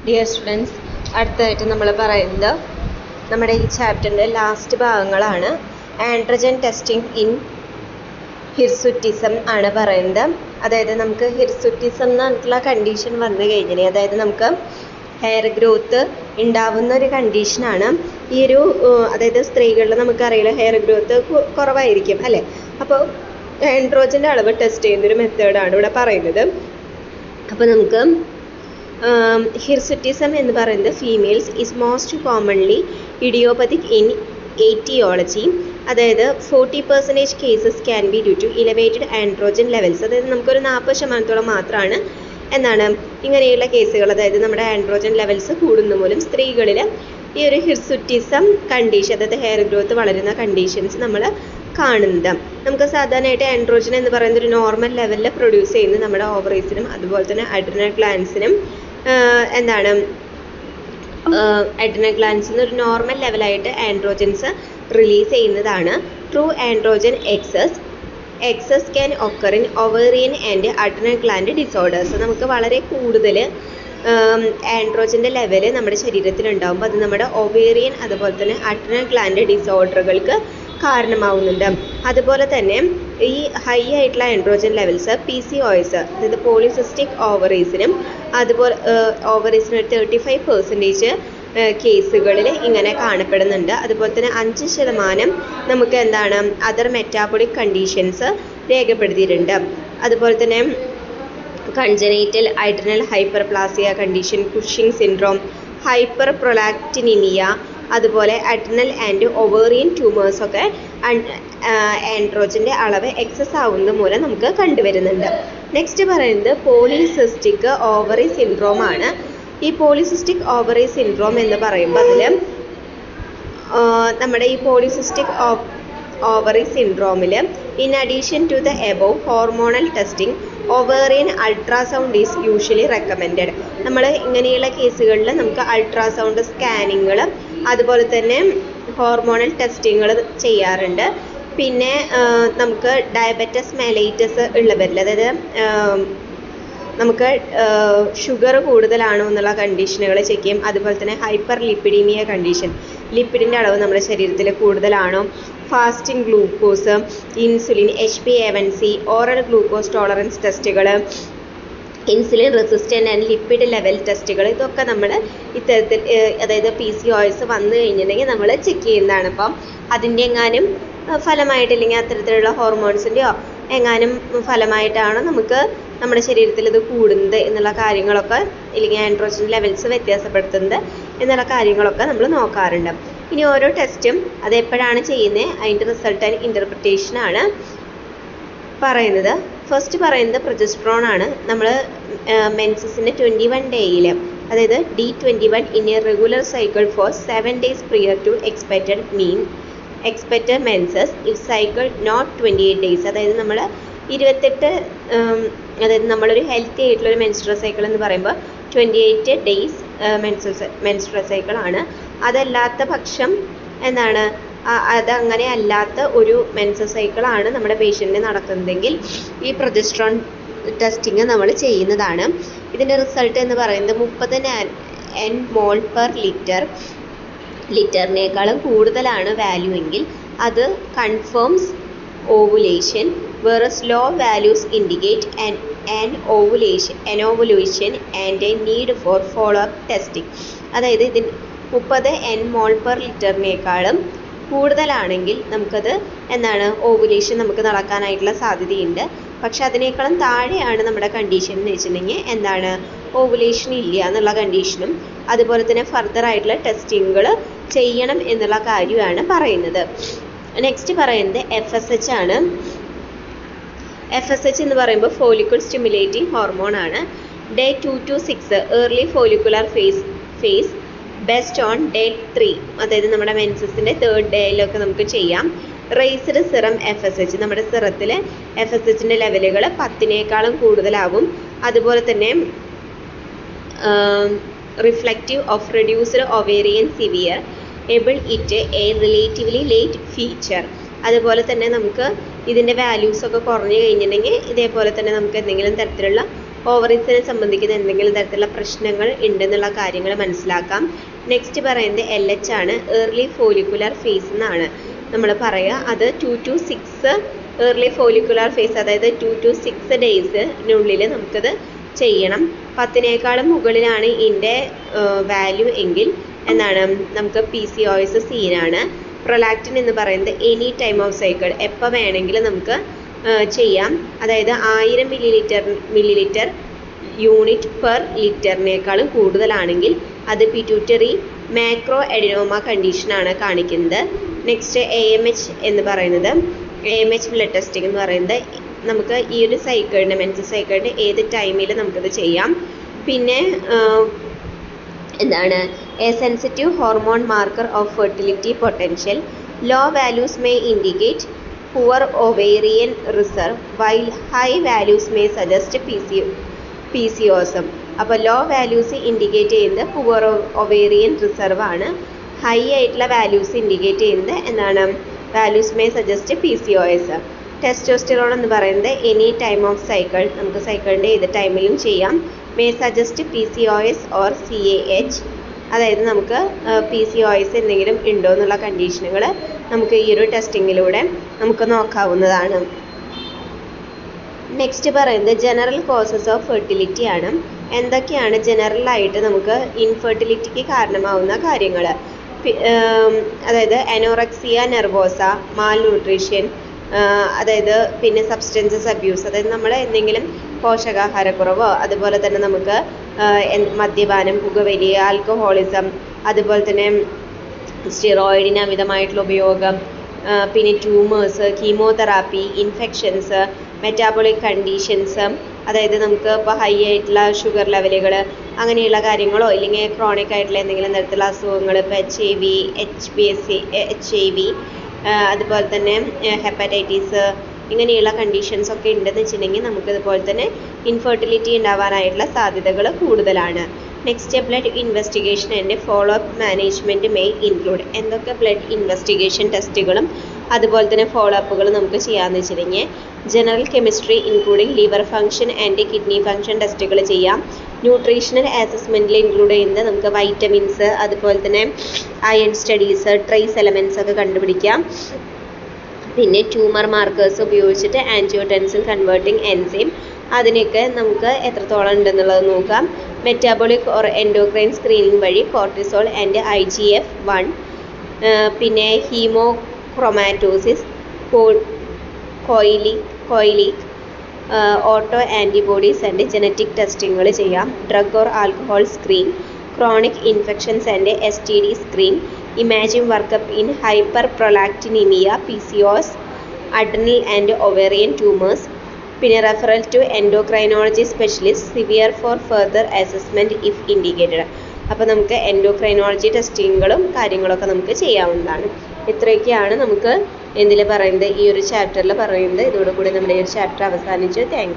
Dear students, അടുത്തതായിട്ട് നമ്മൾ പറയുന്നത് നമ്മുടെ ഈ ചാപ്റ്ററിൻ്റെ ലാസ്റ്റ് ഭാഗങ്ങളാണ്. ആൻഡ്രജൻ ടെസ്റ്റിംഗ് ഇൻ ഹിർസുറ്റിസം ആണ് പറയുന്നത്. അതായത് നമുക്ക് ഹിർസുറ്റിസം എന്നുള്ള കണ്ടീഷൻ വന്നു കഴിഞ്ഞാൽ, അതായത് നമുക്ക് ഹെയർ ഗ്രോത്ത് ഉണ്ടാവുന്ന ഒരു കണ്ടീഷനാണ്. ഈ ഒരു അതായത് സ്ത്രീകളിൽ നമുക്കറിയില്ല ഹെയർ ഗ്രോത്ത് കുറവായിരിക്കും അല്ലേ. അപ്പോൾ ആൻഡ്രോജൻ്റെ അളവ് ടെസ്റ്റ് ചെയ്യുന്നൊരു മെത്തേഡാണ് ഇവിടെ പറയുന്നത്. അപ്പോൾ നമുക്ക് ഹിർസുറ്റിസം എന്ന് പറയുന്നത് females is most commonly idiopathic in aetiology. അതായത് 40% cases can be due to elevated androgen levels. അതായത് നമുക്കൊരു 40% മാത്രമാണ് എന്നാണ് ഇങ്ങനെയുള്ള കേസുകൾ, അതായത് നമ്മുടെ ആൻഡ്രോജൻ ലെവൽസ് കൂടുന്ന മൂലം സ്ത്രീകളിൽ ഈ ഒരു ഹിർസുറ്റിസം കണ്ടീഷൻ, അതായത് ഹെയർ ഗ്രോത്ത് വളരുന്ന കണ്ടീഷൻസ് നമ്മൾ കാണുന്നത്. നമുക്ക് സാധാരണയായിട്ട് ആൻഡ്രോജൻ എന്ന് പറയുന്നത് ഒരു നോർമൽ ലെവലിൽ പ്രൊഡ്യൂസ് ചെയ്യുന്നത് നമ്മുടെ ഓവറീസിനും അതുപോലെ തന്നെ അഡ്രിനൽ ഗ്ലാൻസിനും അഡ്രിനൽ ഗ്ലാൻസിന് ഒരു നോർമൽ ലെവലായിട്ട് ആൻഡ്രോജൻസ് റിലീസ് ചെയ്യുന്നതാണ്. True androgen excess can occur in ovarian and adrenal gland disorders. നമുക്ക് വളരെ കൂടുതൽ ആൻഡ്രോജൻ്റെ ലെവല് നമ്മുടെ ശരീരത്തിലുണ്ടാകുമ്പോൾ അത് നമ്മുടെ ഒവേറിയൻ അതുപോലെ തന്നെ അഡ്രിനൽ ഗ്ലാൻഡ് ഡിസോർഡറുകൾക്ക് കാരണമാവുന്നുണ്ട്. അതുപോലെ തന്നെ ഈ ഹൈ ആയിട്ടുള്ള ആൻഡ്രോജൻ ലെവൽസ് PCOS, അതായത് പോളിസിസ്റ്റിക് ഓവറീസിനും അതുപോലെ ഓവറീസിന് 35% കേസുകളിൽ ഇങ്ങനെ കാണപ്പെടുന്നുണ്ട്. അതുപോലെ തന്നെ 5% നമുക്ക് അതർ മെറ്റാബോളിക് കണ്ടീഷൻസ് രേഖപ്പെടുത്തിയിട്ടുണ്ട്. അതുപോലെ തന്നെ congenital adrenal hyperplasia condition, Cushing syndrome, hyperprolactinaemia, അതുപോലെ അഡ്രിനൽ ആൻഡ് ഒവേറിയൻ ട്യൂമേഴ്സൊക്കെ ആൻഡ്രോജൻ്റെ അളവ് എക്സസ് ആവുന്നത് മൂലം നമുക്ക് കണ്ടുവരുന്നുണ്ട്. നെക്സ്റ്റ് പറയുന്നത് പോളിസിസ്റ്റിക് ഓവറി സിൻഡ്രോം ആണ്. ഈ പോളിസിസ്റ്റിക് ഓവറി സിൻഡ്രോം എന്ന് പറയുമ്പോൾ അതിൽ നമ്മുടെ ഈ പോളിസിസ്റ്റിക് ഓവറി സിൻഡ്രോമിൽ in addition to the above hormonal testing ovarian ultrasound is usually recommended. നമ്മൾ ഇങ്ങനെയുള്ള കേസുകളിൽ നമുക്ക് അൾട്രാസൗണ്ട് സ്കാനിങ്ങൾ അതുപോലെ തന്നെ ഹോർമോണൽ ടെസ്റ്റിങ്ങൾ ചെയ്യാറുണ്ട്. പിന്നെ നമുക്ക് ഡയബറ്റിസ് മെലൈറ്റസ് ഉള്ളവരിൽ, അതായത് നമുക്ക് ഷുഗർ കൂടുതലാണോ എന്നുള്ള കണ്ടീഷനുകൾ ചെക്ക് ചെയ്യും. അതുപോലെ തന്നെ ഹൈപ്പർ ലിപ്പിഡീമിയ കണ്ടീഷൻ, ലിപ്പിഡിൻ്റെ അളവ് നമ്മുടെ ശരീരത്തിൽ കൂടുതലാണോ, fasting glucose, insulin, HbA1c, oral glucose tolerance ടെസ്റ്റുകൾ, insulin resistant and lipid level ടെസ്റ്റുകൾ, ഇതൊക്കെ നമ്മൾ ഇത്തരത്തിൽ അതായത് PCOS വന്നു കഴിഞ്ഞിട്ടുണ്ടെങ്കിൽ നമ്മൾ ചെക്ക് ചെയ്യുന്നതാണ്. അപ്പം അതിൻ്റെ എങ്ങാനും ഫലമായിട്ടില്ലെങ്കിൽ അത്തരത്തിലുള്ള ഹോർമോൺസിൻ്റെയോ എങ്ങാനും ഫലമായിട്ടാണ് നമുക്ക് നമ്മുടെ ശരീരത്തിൽ ഇത് കൂടുന്നത് എന്നുള്ള കാര്യങ്ങളൊക്കെ, ഇല്ലെങ്കിൽ ആൻഡ്രോജൻ ലെവൽസ് വ്യത്യാസപ്പെടുത്തുന്നത് എന്നുള്ള കാര്യങ്ങളൊക്കെ നമ്മൾ നോക്കാറുണ്ട്. ഇനി ഓരോ ടെസ്റ്റും അതെപ്പോഴാണ് ചെയ്യുന്നത്, അതിൻ്റെ റിസൾട്ട് ആൻഡ് ഇൻ്റർപ്രിറ്റേഷനാണ് പറയുന്നത്. ഫസ്റ്റ് പറയുന്നത് പ്രൊജസ്ട്രോൺ ആണ്. നമ്മൾ മെൻസസിൻ്റെ 21 ഡേയിൽ, അതായത് D21 in a regular cycle for 7 days prior to expected menses if cycle not 28 days. അതായത് നമ്മൾ 28 അതായത് നമ്മളൊരു ഹെൽത്തി ആയിട്ടുള്ളൊരു മെൻസ്ട്രൽ സൈക്കിൾ എന്ന് പറയുമ്പോൾ 28 days മെൻസ്ട്രൽ സൈക്കിളാണ്. അതല്ലാത്ത പക്ഷം അതങ്ങനെ അല്ലാത്ത ഒരു മെൻസ്ട്രൽ സൈക്കിളാണ് നമ്മുടെ പേഷ്യൻറ്റിന് നടക്കുന്നതെങ്കിൽ ഈ പ്രൊജസ്ട്രോൺ ടെസ്റ്റിങ് നമ്മൾ ചെയ്യുന്നതാണ്. ഇതിൻ്റെ റിസൾട്ട് എന്ന് പറയുന്നത് 30 nmol/L ലിറ്ററിനേക്കാളും കൂടുതലാണ് വാല്യൂ എങ്കിൽ അത് confirms ovulation, whereas low values indicate an ovulation and a need for follow up testing. അതായത് ഇതിന് 30 nmol/L കൂടുതലാണെങ്കിൽ നമുക്കത് ഓവുലേഷൻ നമുക്ക് നടക്കാനായിട്ടുള്ള സാധ്യതയുണ്ട്. പക്ഷെ അതിനേക്കാളും താഴെയാണ് നമ്മുടെ കണ്ടീഷൻ എന്ന് വെച്ചിട്ടുണ്ടെങ്കിൽ ഓവുലേഷൻ ഇല്ല എന്നുള്ള കണ്ടീഷനും അതുപോലെ തന്നെ ഫർദർ ആയിട്ടുള്ള ടെസ്റ്റിങ്ങുകൾ ചെയ്യണം എന്നുള്ള കാര്യമാണ് പറയുന്നത്. നെക്സ്റ്റ് പറയുന്നത് FSH ആണ്. FSH എന്ന് പറയുമ്പോൾ ഫോളിക്യൂൾ സ്റ്റിമുലേറ്റിംഗ് ഹോർമോൺ ആണ്. Day 2 to 6 early follicular phase best on Day 3, അതായത് നമ്മുടെ മെൻസസിൻ്റെ 3rd ഡേയിലൊക്കെ നമുക്ക് ചെയ്യാം. റേസ്ഡ് സിറം FSH, നമ്മുടെ സിറത്തിൽ FSHൻ്റെ ലെവലുകൾ 10നേക്കാളും കൂടുതലാകും. അതുപോലെ തന്നെ reflective of reduced ovarian severe able it A relatively late feature. അതുപോലെ തന്നെ നമുക്ക് ഇതിൻ്റെ വാല്യൂസൊക്കെ കുറഞ്ഞു കഴിഞ്ഞിട്ടുണ്ടെങ്കിൽ ഇതേപോലെ തന്നെ നമുക്ക് എന്തെങ്കിലും തരത്തിലുള്ള ഓവറീസിനെ സംബന്ധിക്കുന്ന എന്തെങ്കിലും തരത്തിലുള്ള പ്രശ്നങ്ങൾ ഉണ്ടെന്നുള്ള കാര്യങ്ങൾ മനസ്സിലാക്കാം. നെക്സ്റ്റ് പറയുന്നത് LH ആണ്, ഏർലി ഫോളിക്കുലർ ഫേസ് എന്നാണ് നമ്മൾ പറയുക. അത് 2 to 6 ഏർലി ഫോളിക്കുലർ ഫേസ്, അതായത് 2 to 6 ഡേയ്സിനുള്ളിൽ നമുക്കത് ചെയ്യണം. 10നേക്കാളും മുകളിലാണ് ഇതിൻ്റെ വാല്യൂ എങ്കിൽ എന്താണ് നമുക്ക് PCOS സീനാണ്. പ്രൊലാക്റ്റിൻ എന്ന് പറയുന്നത് എനി ടൈം ഓഫ് സൈക്കിൾ, എപ്പോൾ വേണമെങ്കിലും നമുക്ക് ചെയ്യാം. അതായത് 1000 മില്ലിലിറ്റർ യൂണിറ്റ് പെർ ലിറ്ററിനേക്കാളും കൂടുതലാണെങ്കിൽ അത് പിറ്റ്യൂട്ടറി മാക്രോ എഡിനോമ കണ്ടീഷനാണ് കാണിക്കുന്നത്. നെക്സ്റ്റ് AMH എന്ന് പറയുന്നത്, AMH ബ്ലഡ് ടെസ്റ്റിംഗ് എന്ന് പറയുന്നത് നമുക്ക് ഈ ഒരു സൈക്കിളിൻ്റെ മെൻസ്ട്രൽ സൈക്കിളിൻ്റെ ഏത് ടൈമിൽ നമുക്കത് ചെയ്യാം. പിന്നെ എന്താണ് a sensitive hormone marker of fertility potential. Low values may indicate poor ovarian reserve while high values may suggest PCOS. അപ്പോൾ ലോ വാല്യൂസ് ഇൻഡിക്കേറ്റ് ചെയ്യുന്നത് പുവർ ഒവേറിയൻ റിസർവ് ആണ്. ഹൈ ആയിട്ടുള്ള വാല്യൂസ് ഇൻഡിക്കേറ്റ് ചെയ്യുന്നത് എന്താണ് values may suggest PCOS. Testosterone എന്ന് പറയുന്നത് any time of cycle, നമുക്ക് സൈക്കിളിൻ്റെ ഏത് ടൈമിലും ചെയ്യാം. May suggest PCOS or CAH, അതായത് നമുക്ക് PCOS എന്തെങ്കിലും ഉണ്ടോ എന്നുള്ള കണ്ടീഷനുകൾ നമുക്ക് ഈ ഒരു ടെസ്റ്റിങ്ങിലൂടെ നമുക്ക് നോക്കാവുന്നതാണ്. നെക്സ്റ്റ് പറയുന്നത് ജനറൽ കോസസ് ഓഫ് ഫെർട്ടിലിറ്റി ആണ്. എന്തൊക്കെയാണ് ജനറലായിട്ട് നമുക്ക് ഇൻഫെർട്ടിലിറ്റിക്ക് കാരണമാവുന്ന കാര്യങ്ങൾ? അതായത് അനോറക്സിയ നെർവോസ, മാൽ ന്യൂട്രീഷൻ, അതായത് പിന്നെ സബ്സ്റ്റൻസസ് അബ്യൂസ്, അതായത് നമ്മൾ എന്തെങ്കിലും പോഷകാഹാരക്കുറവോ, അതുപോലെ തന്നെ നമുക്ക് മദ്യപാനം, പുകവലി, ആൽക്കഹോളിസം, അതുപോലെ തന്നെ സ്റ്റിറോയിഡിന് അമിതമായിട്ടുള്ള ഉപയോഗം, പിന്നെ tumours, chemotherapy, infections, metabolic conditions, അതായത് നമുക്ക് ഇപ്പോൾ ഹൈ ആയിട്ടുള്ള ഷുഗർ ലെവലുകൾ, അങ്ങനെയുള്ള കാര്യങ്ങളോ ഇല്ലെങ്കിൽ ക്രോണിക് ആയിട്ടുള്ള എന്തെങ്കിലും തരത്തിലുള്ള അസുഖങ്ങൾ, ഇപ്പോൾ HIV, HIV, അതുപോലെ തന്നെ ഹെപ്പറ്റൈറ്റിസ്, ഇങ്ങനെയുള്ള കണ്ടീഷൻസ് ഒക്കെ ഉണ്ടെന്ന് വെച്ചിട്ടുണ്ടെങ്കിൽ നമുക്കിതുപോലെ തന്നെ ഇൻഫെർട്ടിലിറ്റി ഉണ്ടാവാനായിട്ടുള്ള സാധ്യതകൾ കൂടുതലാണ്. Next blood investigation and follow up management may include. എന്തൊക്കെ ബ്ലഡ് ഇൻവെസ്റ്റിഗേഷൻ ടെസ്റ്റുകളും അതുപോലെ തന്നെ ഫോളോ അപ്പുകൾ നമുക്ക് ചെയ്യാമെന്ന് വെച്ചിട്ടുണ്ടെങ്കിൽ general chemistry including liver function and kidney function ടെസ്റ്റുകൾ ചെയ്യാം. ന്യൂട്രീഷണൽ അസസ്മെൻറ്റിൽ ഇൻക്ലൂഡ് ചെയ്യുന്നത് നമുക്ക് വൈറ്റമിൻസ്, അതുപോലെ തന്നെ അയൺ സ്റ്റഡീസ്, ട്രേസ് എലമെൻറ്റ്സ് ഒക്കെ കണ്ടുപിടിക്കാം. പിന്നെ ട്യൂമർ മാർക്കേഴ്സ് ഉപയോഗിച്ചിട്ട് ആൻജിയോടെൻസിൻ കൺവേർട്ടിംഗ് എൻസൈം, അതിനൊക്കെ നമുക്ക് എത്രത്തോളം ഉണ്ടെന്നുള്ളത് നോക്കാം. മെറ്റാബോളിക് ഓർ എൻഡോക്രൈൻ സ്ക്രീനിങ് വഴി കോർട്ടിസോൾ ആൻഡ് IGF-1, പിന്നെ haemochromatosis, coeliac, auto antibodies and genetic ടെസ്റ്റിങ്ങുകൾ ചെയ്യാം. Drug or alcohol screen, chronic infections and STD screen, imaging workup in hyperprolactinaemia, PCOS, adrenal and ovarian tumours, പിന്നെ referral to endocrinology specialist, severe for further assessment if indicated. അപ്പോൾ നമുക്ക് endocrinology ടെസ്റ്റിങ്ങുകളും കാര്യങ്ങളൊക്കെ നമുക്ക് ചെയ്യാവുന്നതാണ്. ഇത്രയൊക്കെയാണ് നമുക്ക് എന്തിൽ പറയുന്നത്, ഈ ഒരു ചാപ്റ്ററിൽ പറയുന്നത്. ഇതോടുകൂടി നമ്മുടെ ഈ ഒരു ചാപ്റ്റർ അവസാനിച്ചു. Thank you.